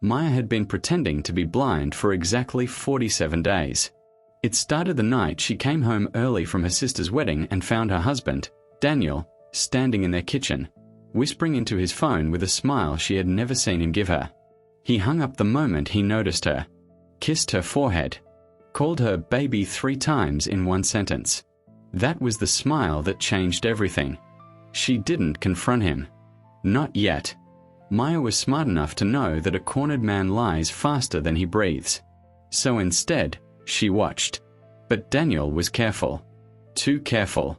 Maya had been pretending to be blind for exactly 47 days. It started the night she came home early from her sister's wedding and found her husband, Daniel, standing in their kitchen, whispering into his phone with a smile she had never seen him give her. He hung up the moment he noticed her, kissed her forehead, called her baby 3 times in one sentence. That was the smile that changed everything. She didn't confront him. Not yet. Maya was smart enough to know that a cornered man lies faster than he breathes. So instead, she watched. But Daniel was careful. Too careful.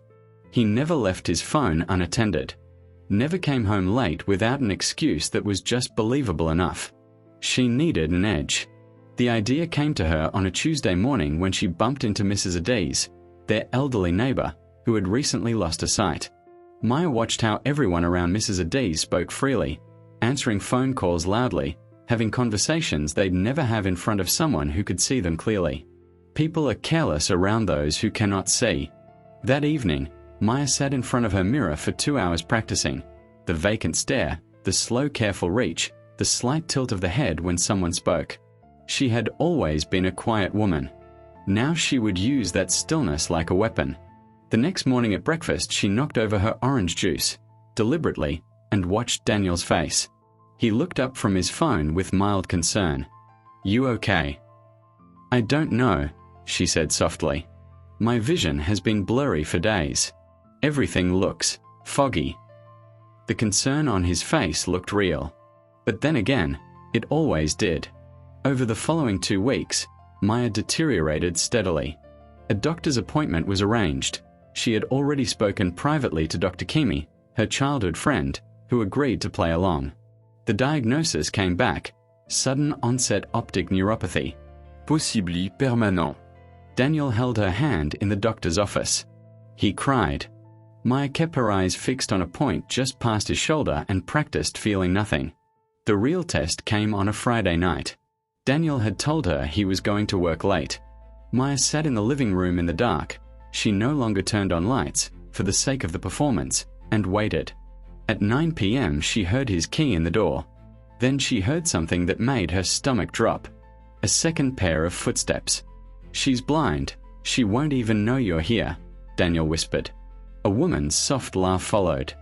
He never left his phone unattended. Never came home late without an excuse that was just believable enough. She needed an edge. The idea came to her on a Tuesday morning when she bumped into Mrs. Ades, their elderly neighbor, who had recently lost her sight. Maya watched how everyone around Mrs. Ades spoke freely, answering phone calls loudly, having conversations they'd never have in front of someone who could see them clearly. People are careless around those who cannot see. That evening, Maya sat in front of her mirror for 2 hours practicing. The vacant stare, the slow careful reach, the slight tilt of the head when someone spoke. She had always been a quiet woman. Now she would use that stillness like a weapon. The next morning at breakfast she knocked over her orange juice, deliberately, and watched Daniel's face. He looked up from his phone with mild concern. "You okay?" "I don't know," she said softly. "My vision has been blurry for days. Everything looks foggy." The concern on his face looked real. But then again, it always did. Over the following 2 weeks, Maya deteriorated steadily. A doctor's appointment was arranged. She had already spoken privately to Dr. Kimi, her childhood friend, who agreed to play along. The diagnosis came back: sudden onset optic neuropathy. Possibly permanent. Daniel held her hand in the doctor's office. He cried. Maya kept her eyes fixed on a point just past his shoulder and practiced feeling nothing. The real test came on a Friday night. Daniel had told her he was going to work late. Maya sat in the living room in the dark. She no longer turned on lights, for the sake of the performance, and waited. At 9 p.m. she heard his key in the door. Then she heard something that made her stomach drop. A second pair of footsteps. "She's blind. She won't even know you're here," Daniel whispered. A woman's soft laugh followed.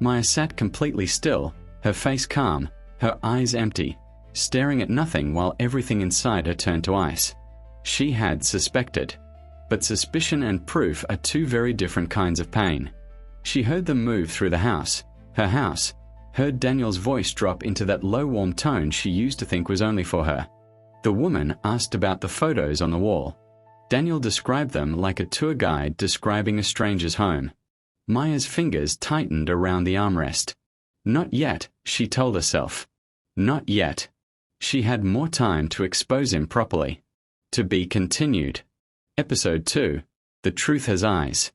Maya sat completely still, her face calm, her eyes empty, staring at nothing while everything inside her turned to ice. She had suspected. But suspicion and proof are 2 very different kinds of pain. She heard them move through the house, her house, heard Daniel's voice drop into that low warm tone she used to think was only for her. The woman asked about the photos on the wall. Daniel described them like a tour guide describing a stranger's home. Maya's fingers tightened around the armrest. Not yet, she told herself. Not yet. She had more time to expose him properly. To be continued. Episode 2. The Truth Has Eyes.